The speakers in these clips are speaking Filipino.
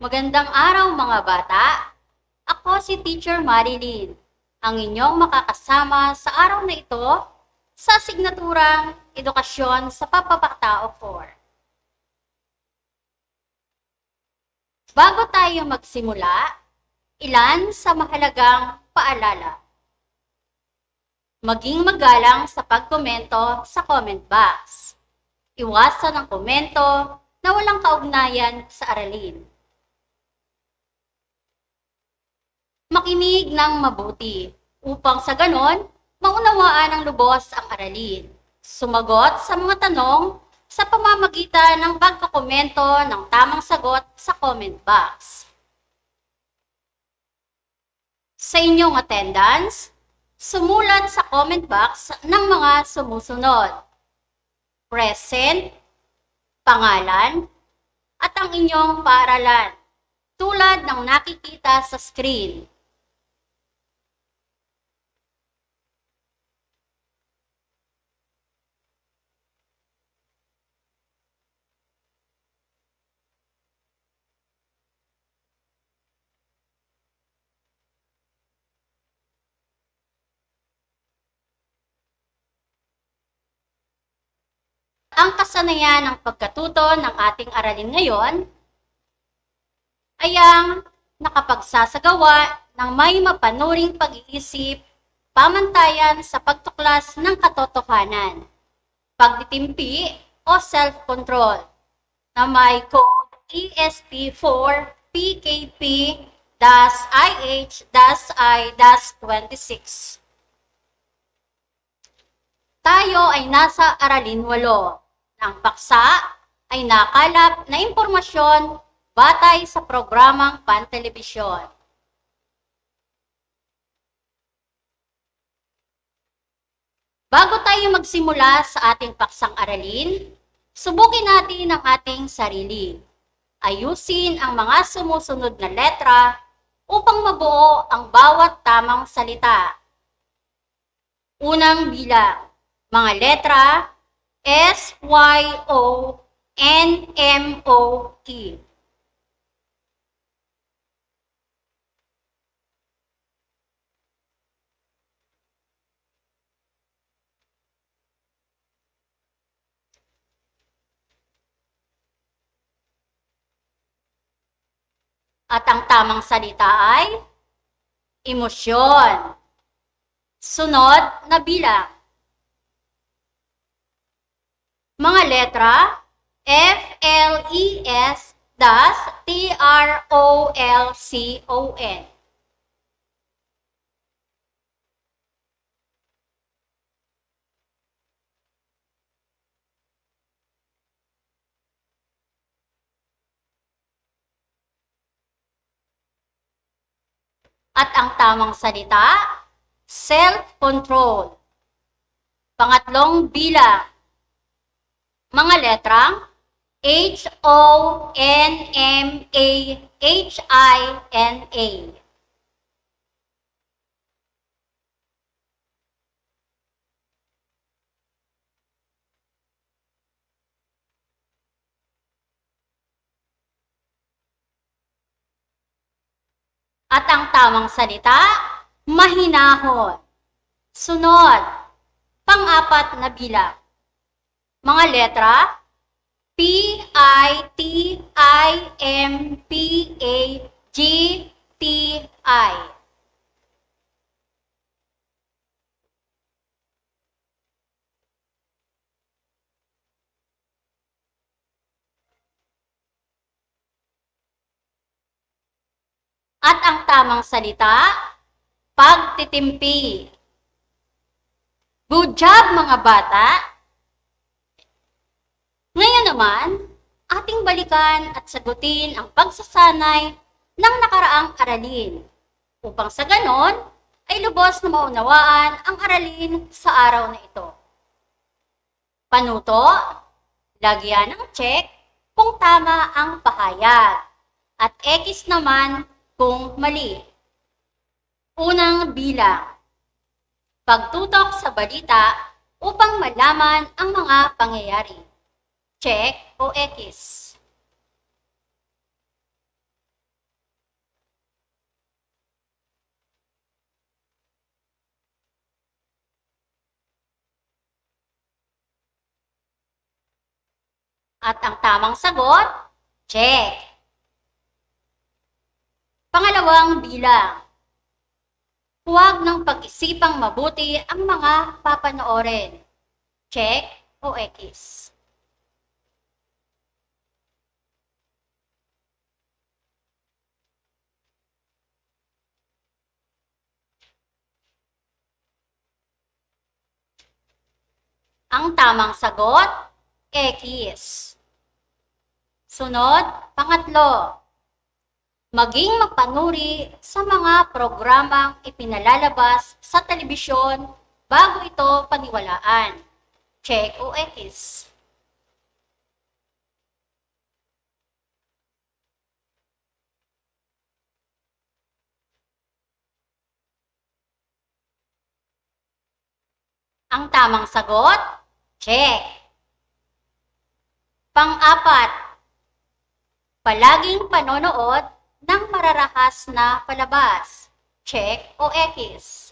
Magandang araw mga bata! Ako si Teacher Marilyn, ang inyong makakasama sa araw na ito sa asignaturang Edukasyon sa Pagpapatao 4. Bago tayo magsimula, ilan sa mahalagang paalala. Maging magalang sa pagkomento sa comment box. Iwasan ang komento na walang kaugnayan sa aralin. Makinig ng mabuti upang sa ganon, maunawaan ng lubos ang aralin. Sumagot sa mga tanong sa pamamagitan ng pagkokomento ng tamang sagot sa comment box. Sa inyong attendance, sumulat sa comment box ng mga sumusunod: present, pangalan, at ang inyong paaralan, tulad ng nakikita sa screen. Ang kasanayan ng pagkatuto ng ating aralin ngayon ay ang nakapagsasagawa ng may mapanuring pag-iisip, pamantayan sa pagtuklas ng katotohanan, pagtitimpi o self-control na may code ESP4 PKP-IH-I-26. Tayo ay nasa aralin 8. Ang paksa ay nakalap na impormasyon batay sa programang pantelebisyon. Bago tayo magsimula sa ating paksang aralin, subukin natin ang ating sarili. Ayusin ang mga sumusunod na letra upang mabuo ang bawat tamang salita. Unang bilang, mga letra S, Y, O, N, M, O, T. At ang tamang salita ay emosyon. Sunod na bilang, mga letra F, L, E, S, DAS, T, R, O, L, C, O, N. At ang tamang salita, self-control. Pangatlong bilang, mga letrang H, O, N, M, A, H, I, N, A. At ang tamang salita, mahinahon. Sunod, pang-apat na bilang, mga letra P, I, T, I, M, P, A, G, T, I. At ang tamang salita, pagtitimpi. Good job mga bata! Ngayon naman, ating balikan at sagutin ang pagsasanay ng nakaraang aralin, upang sa ganon ay lubos na maunawaan ang aralin sa araw na ito. Panuto, lagyan ng check kung tama ang pahayag, at X naman kung mali. Unang bilang, pagtutok sa balita upang malaman ang mga pangyayari. Check o X. At ang tamang sagot, check. Pangalawang bilang. Huwag ng pag-isipang mabuti ang mga papanoorin. Check o X. Ang tamang sagot, X. Sunod, pangatlo. Maging mapanuri sa mga programang ipinalalabas sa telebisyon bago ito paniwalaan. Check o X. Ang tamang sagot, check. Pang-apat, palaging panonood ng mararahas na palabas. Check o X.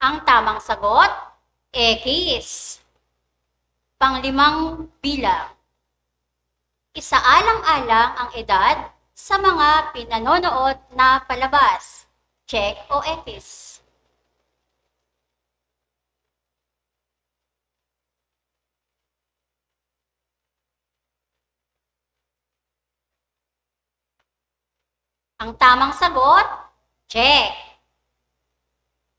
Ang tamang sagot, X. Panglimang bilang. Isaalang-alang ang edad sa mga pinanonood na palabas. Check o X. Ang tamang sagot, check.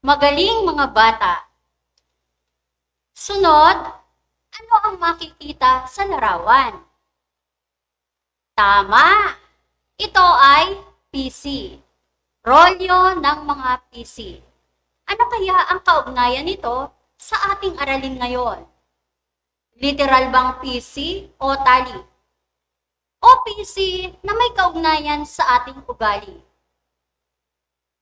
Magaling mga bata. Sunod, ano ang makikita sa larawan? Tama! Ito ay PC. Rolyo ng mga PC. Ano kaya ang kaugnayan nito sa ating aralin ngayon? Literal bang PC o tali? O PC na may kaugnayan sa ating ugali?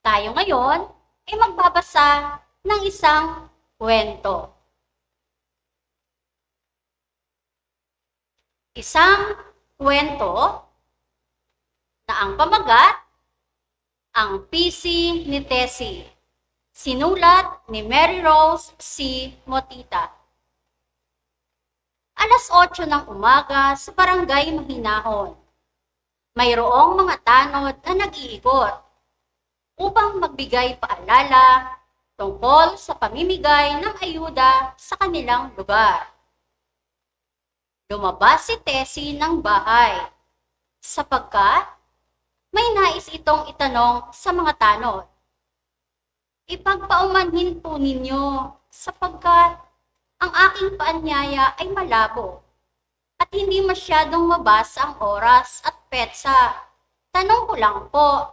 Tayo ngayon ay magbabasa ng isang kwento. Isang kwento na ang pamagat, ang PC ni Tessie. Sinulat ni Mary Rose C. Motita. Alas 8 ng umaga sa barangay Mahinahon. Mayroong mga tanod na nag-iikot upang magbigay paalala tungkol sa pamimigay ng ayuda sa kanilang lugar. Lumabas si Tessie ng bahay sapagkat may nais itong itanong sa mga tanod. Ipagpaumanhin po ninyo sapagkat ang aking paanyaya ay malabo at hindi masyadong mabasa ang oras at petsa. Tanong ko lang po,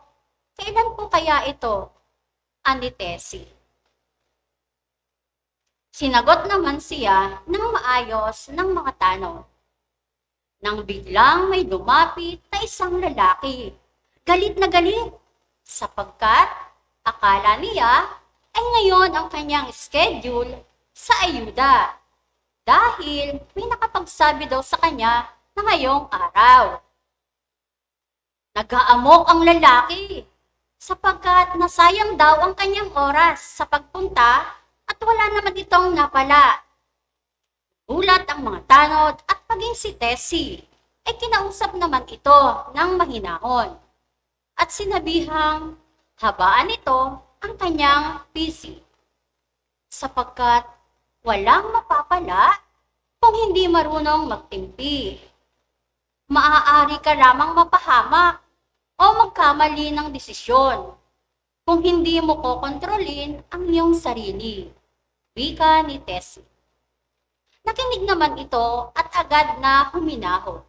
kailan po kaya ito? Ani Tessie. Sinagot naman siya ng maayos ng mga tanong. Nang biglang may lumapit na isang lalaki. Galit na galit sapagkat akala niya ay ngayon ang kanyang schedule sa ayuda dahil may nakapagsabi daw sa kanya na ngayong araw. Nag-aamok ang lalaki sapagkat nasayang daw ang kanyang oras sa pagpunta at wala naman itong napala. Gulat ang mga tanod at paging si Tessie ay kinausap naman ito ng mahinahon at sinabihang habaan ito ang kanyang PC sapagkat walang mapapala kung hindi marunong magtimpi. Maaari ka lamang mapahamak o magkamali ng desisyon kung hindi mo kokontrolin ang iyong sarili. Wika ni Tessie. Nakinig naman ito at agad na huminahon.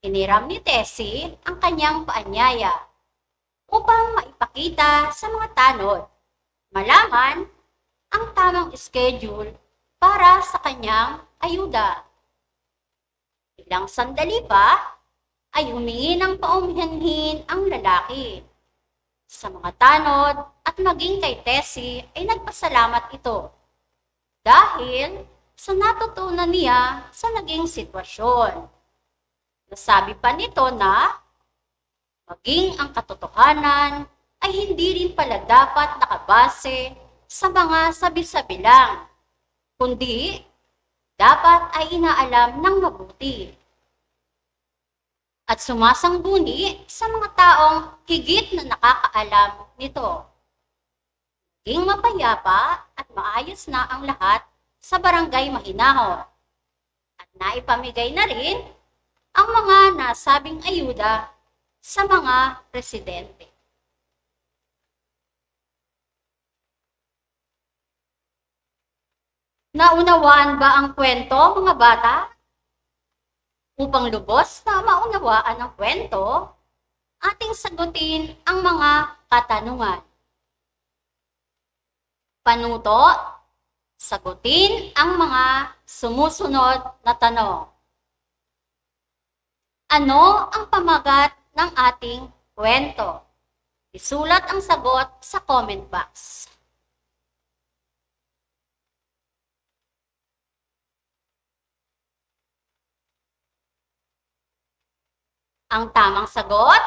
Hiniram ni Tessie ang kanyang paanyaya upang maipakita sa mga tanod, malaman ang tamang schedule para sa kanyang ayuda. Ilang sandali pa ay humingi ng paumanhin ang lalaki. Sa mga tanod at maging kay Tessie ay nagpasalamat ito dahil sa natutunan niya sa naging sitwasyon. Nasabi pa nito na Maging ang katotohanan ay hindi rin pala dapat nakabase sa mga sabi-sabi lang, kundi dapat ay inaalam ng mabuti at sumasangguni sa mga taong higit na nakakaalam nito. Maging mapayapa at maayos na ang lahat sa barangay Mahinahon at naipamigay na rin ang mga nasabing ayuda sa mga residente. Naunawaan ba ang kwento, mga bata? Upang lubos na maunawaan ang kwento, ating sagutin ang mga katanungan. Panuto, sagutin ang mga sumusunod na tanong. Ano ang pamagat ng ating kwento? Isulat ang sagot sa comment box. Ang tamang sagot,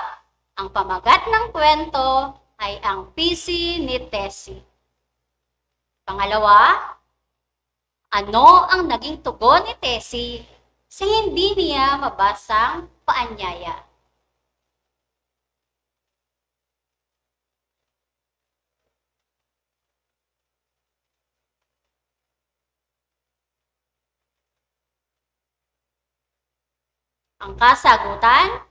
ang pamagat ng kwento ay ang PC ni Tessie. Pangalawa, ano ang naging tugon ni Tessie sa hindi niya mabasang paanyaya? Ang kasagutan,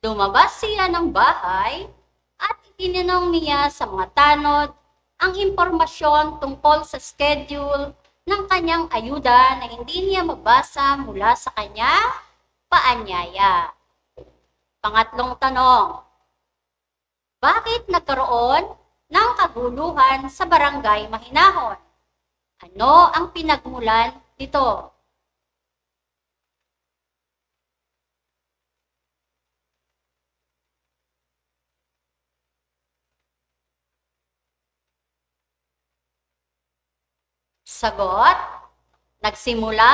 lumabas siya ng bahay at itinanong niya sa mga tanod ang impormasyon tungkol sa schedule ng kanyang ayuda na hindi niya mabasa mula sa kanya paanyaya. Pangatlong tanong, bakit nagkaroon ng kaguluhan sa barangay Mahinahon? Ano ang pinagmulan nito? Sagot, nagsimula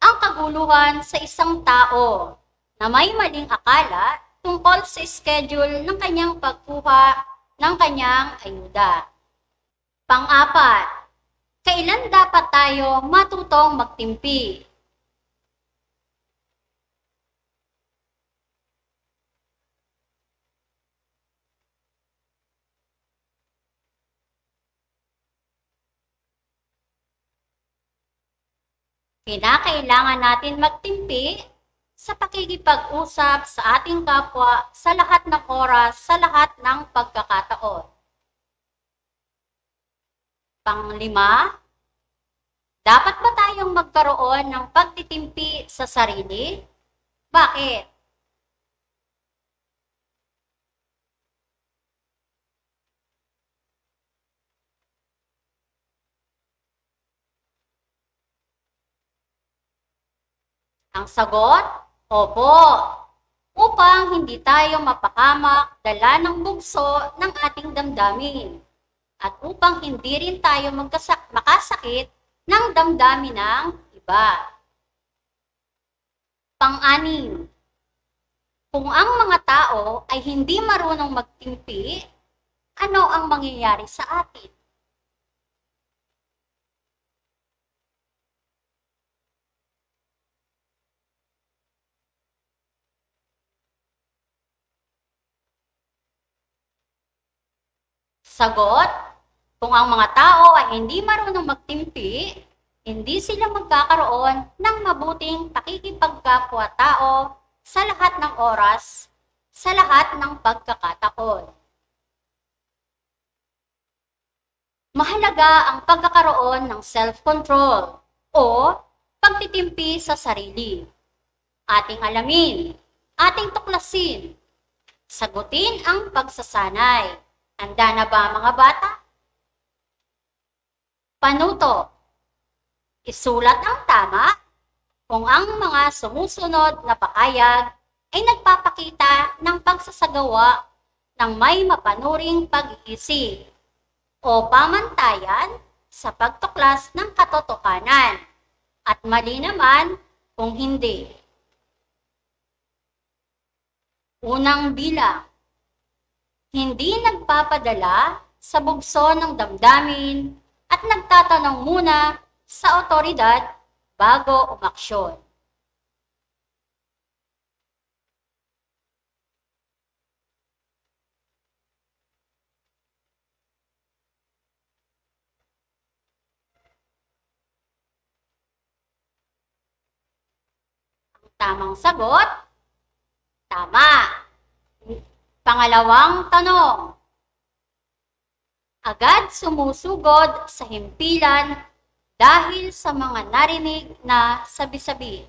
ang kaguluhan sa isang tao na may maling akala tungkol sa schedule ng kanyang pagkuha ng kanyang ayuda. Pang-apat, kailan dapat tayo matutong magtimpi? Kinakailangan natin magtimpi sa pakikipag-usap sa ating kapwa sa lahat ng oras, sa lahat ng pagkakataon. Panglima, dapat ba tayong magkaroon ng pagtitimpi sa sarili? Bakit? Ang sagot, opo. Upang hindi tayo mapahamak dala ng bugso ng ating damdamin. At upang hindi rin tayo makasakit ng damdamin ng iba. Pang-anim, kung ang mga tao ay hindi marunong magtimpi, ano ang mangyayari sa atin? Sagot, kung ang mga tao ay hindi marunong magtimpi, hindi sila magkakaroon ng mabuting pakikipagkapwa-tao sa lahat ng oras, sa lahat ng pagkakataon. Mahalaga ang pagkakaroon ng self-control o pagtitimpi sa sarili. Ating alamin, ating tuklasin, sagutin ang pagsasanay. Handa na ba mga bata? Panuto, isulat ang tama kung ang mga sumusunod na pahayag ay nagpapakita ng pagsasagawa ng may mapanuring pag-iisip o pamantayan sa pagtuklas ng katotohanan at mali naman kung hindi. Unang bilang, Hindi nagpapadala sa bugso ng damdamin at nagtatanong muna sa otoridad bago umaksyon. Tamang sagot, tama. Pangalawang tanong, agad sumusugod sa himpilan dahil sa mga narinig na sabi-sabi.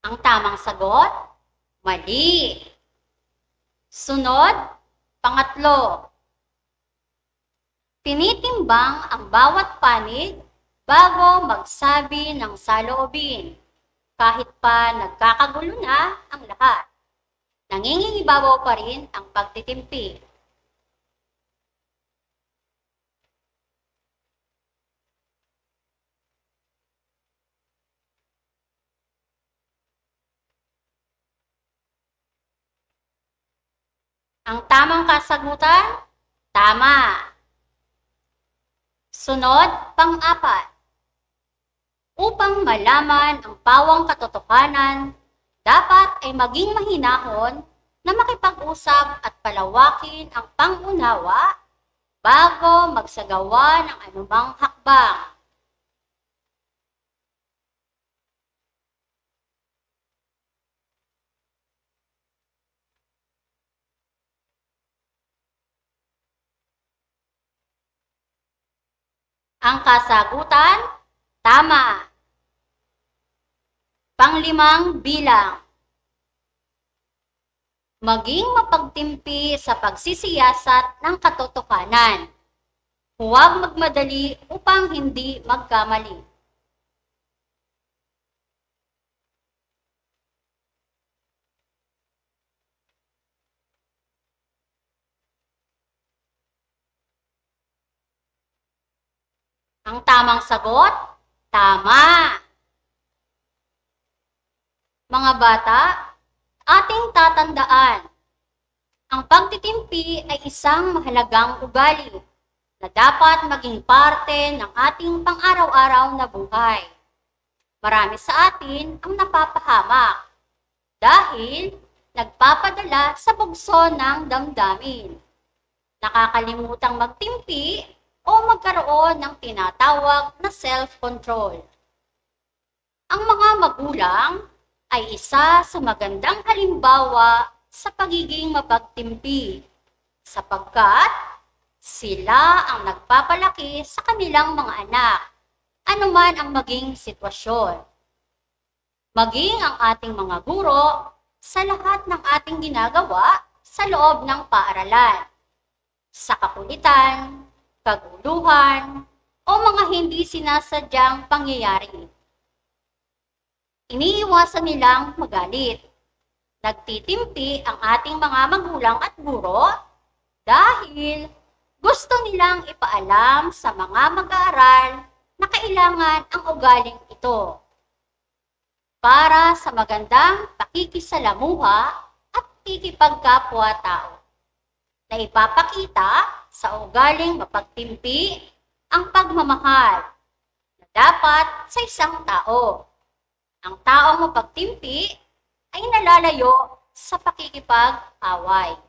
Ang tamang sagot, mali. Sunod, pangatlo. Tinitimbang ang bawat panig bago magsabi ng saloobin, kahit pa nagkakagulo na ang lahat. Nangingibabaw pa rin ang pagtitimpi. Ang tamang kasagutan, tama. Sunod, pang-apat. Upang malaman ang pawang katotohanan, dapat ay maging mahinahon na makipag-usap at palawakin ang pang-unawa bago magsagawa ng anumang hakbang. Ang kasagutan, tama. Panglimang bilang. Maging mapagtimpi sa pagsisiyasat ng katotohanan. Huwag magmadali upang hindi magkamali. Ang tamang sagot, tama. Mga bata, ating tatandaan, ang pagtitimpi ay isang mahalagang ugali na dapat maging parte ng ating pang-araw-araw na buhay. Marami sa atin ang napapahamak dahil nagpapadala sa bugso ng damdamin. Nakakalimutang magtimpi o magkaroon ng tinatawag na self-control. Ang mga magulang ay isa sa magandang halimbawa sa pagiging mapagtimpi sapagkat sila ang nagpapalaki sa kanilang mga anak, anuman ang maging sitwasyon. Maging ang ating mga guro sa lahat ng ating ginagawa sa loob ng paaralan, sa kakulitan, kaguluhan, o mga hindi sinasadyang pangyayari. Iniiwasan nilang magalit. Nagtitimpi ang ating mga magulang at guro dahil gusto nilang ipaalam sa mga mag-aaral na kailangan ang ugaling ito para sa magandang pakikisalamuha at pakikipagkapwa-tao na ipapakita sa ugaling mapagtimpi ang pagmamahal na dapat sa isang tao. Ang taong mapagtimpi ay nalalayo sa pakikipag-away.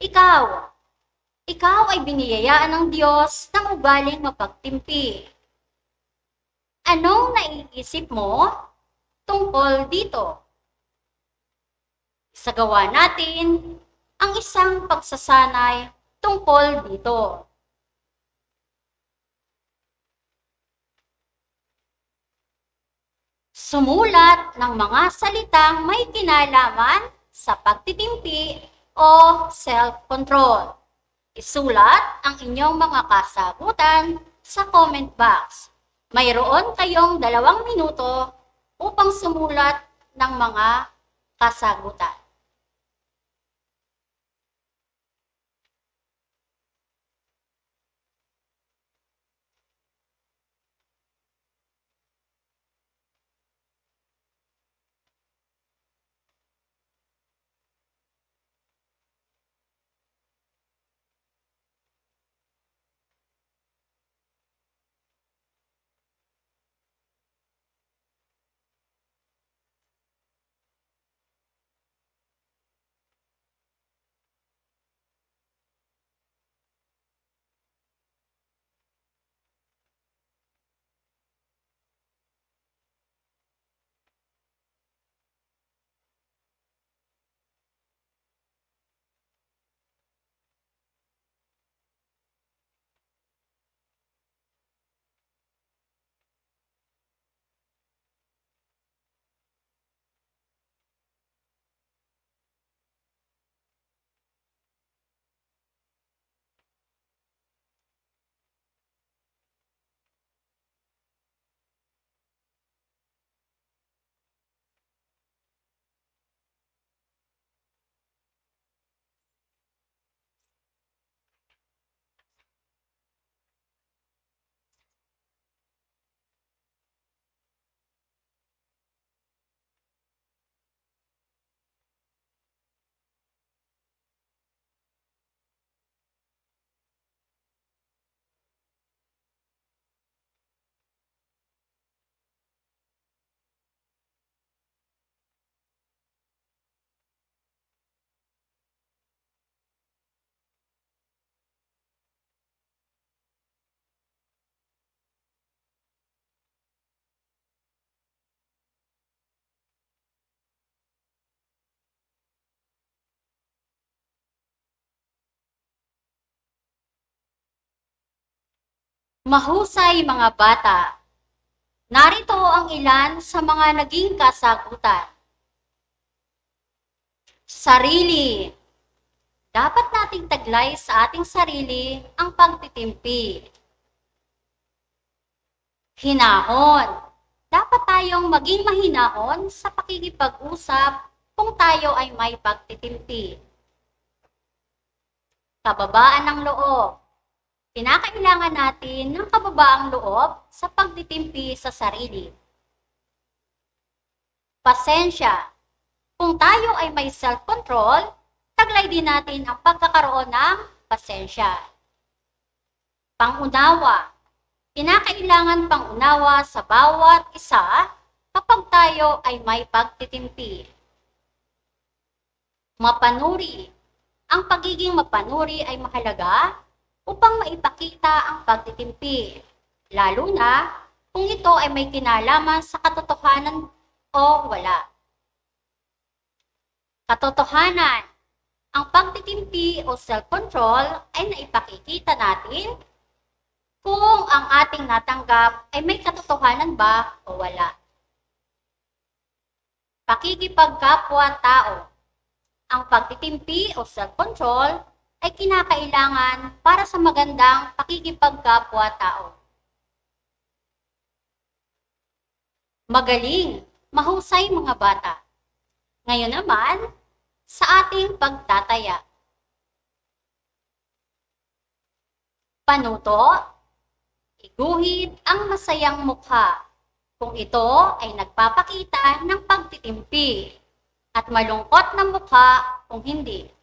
Ikaw ay biniyayaan ng Diyos ng ugaling mapagtimpi. Anong naiisip mo tungkol dito? Isagawa natin ang isang pagsasanay tungkol dito. Sumulat ng mga salitang may kinalaman sa pagtitimpi o self-control. Isulat ang inyong mga kasagutan sa comment box. Mayroon kayong 2 minuto upang sumulat ng mga kasagutan. Mahusay mga bata. Narito ang ilan sa mga naging kasagutan. Sarili. Dapat nating taglay sa ating sarili ang pagtitimpi. Hinahon. Dapat tayong maging mahinahon sa pakikipag-usap kung tayo ay may pagtitimpi. Kababaan ng loob. Kinakailangan natin ng kababaang loob sa pagtitimpi sa sarili. Pasensya. Kung tayo ay may self-control, taglay din natin ang pagkakaroon ng pasensya. Pangunawa. Kinakailangan pangunawa sa bawat isa kapag tayo ay may pagtitimpi. Mapanuri. Ang pagiging mapanuri ay mahalaga upang maipakita ang pagtitimpi, lalo na kung ito ay may kinalaman sa katotohanan o wala. Katotohanan. Ang pagtitimpi o self-control ay naipakikita natin kung ang ating natanggap ay may katotohanan ba o wala. Pakikipagkapwa-tao. Ang pagtitimpi o self-control ay kinakailangan para sa magandang pakikipagkapwa-tao. Magaling, mahusay mga bata. Ngayon naman, sa ating pagtataya. Panuto, iguhit ang masayang mukha kung ito ay nagpapakita ng pagtitimpi at malungkot na mukha kung hindi.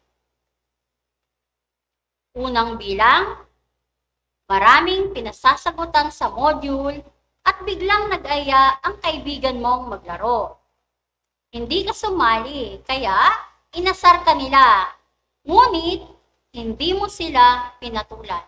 Unang bilang, maraming pinasasagutan sa module at biglang nag-aya ang kaibigan mong maglaro. Hindi ka sumali, kaya inasar ka nila, ngunit hindi mo sila pinatulan.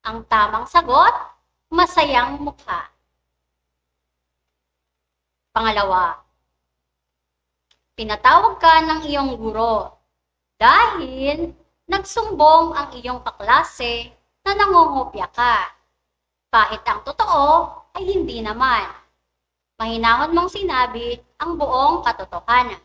Ang tamang sagot, masayang mukha. Pangalawa, pinatawag ka ng iyong guro dahil nagsumbong ang iyong kaklase na nangungopya ka. Kahit ang totoo ay hindi naman. Mahinahon mong sinabi ang buong katotohanan.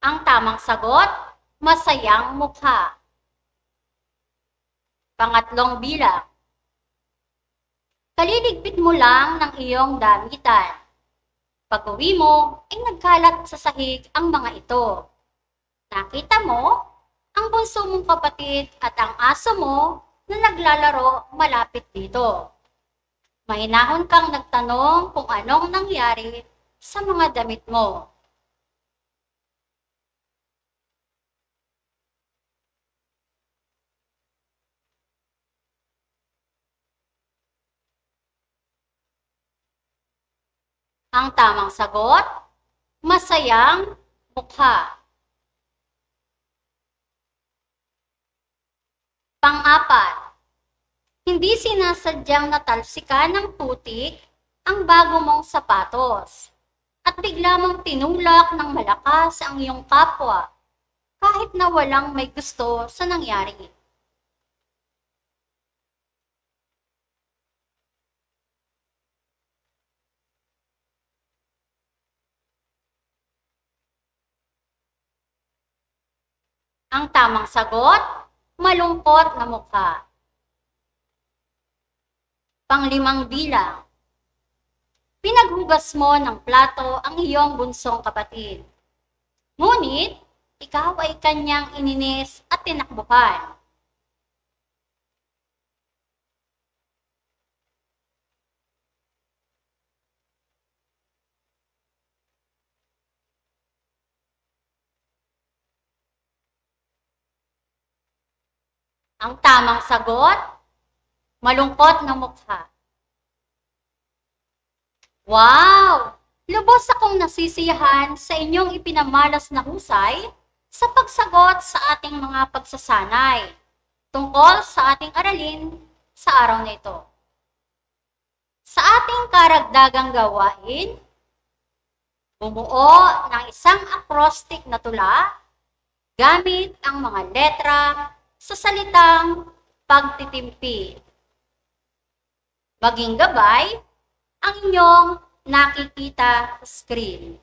Ang tamang sagot, masayang mukha. Pangatlong bilang. Kaliligpit mo lang ng iyong damitan. Pag-uwi mo, ay nagkalat sa sahig ang mga ito. Nakita mo, ang bunso mong kapatid at ang aso mo na naglalaro malapit dito. Mahinahon kang nagtanong kung anong nangyari sa mga damit mo. Ang tamang sagot, masayang mukha. Pang-apat, hindi sinasadyang natalsikan ng putik ang bago mong sapatos at bigla mong tinulak ng malakas ang iyong kapwa kahit na walang may gusto sa nangyari. Ang tamang sagot, malungkot na mukha. Panglimang bilang. Pinaghugas mo ng plato ang iyong bunsong kapatid. Ngunit, ikaw ay kanyang ininis at tinakbuhan. Ang tamang sagot, malungkot na mukha. Wow! Lubos akong nasisiyahan sa inyong ipinamalas na husay sa pagsagot sa ating mga pagsasanay tungkol sa ating aralin sa araw na ito. Sa ating karagdagang gawain, bumuo ng isang acrostic na tula gamit ang mga letra sa salitang pagtitimpi. Maging gabay ang inyong nakikita sa screen.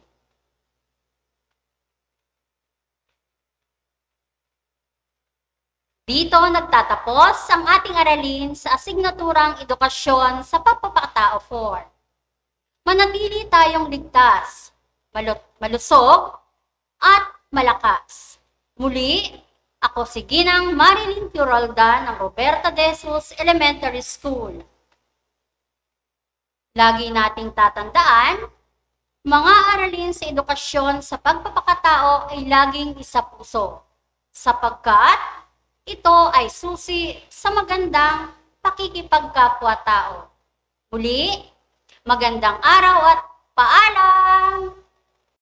Dito nagtatapos ang ating aralin sa asignaturang Edukasyon sa Pagpapakatao 4. Manatili tayong ligtas, malusog, at malakas. Muli, ako si Ginang Marilyn Curolda ng Roberta de Jesus Elementary School. Lagi nating tatandaan, mga aralin sa edukasyon sa pagpapakatao ay laging isa puso, sapagkat ito ay susi sa magandang pakikipagkapwa-tao. Muli, magandang araw at paalam!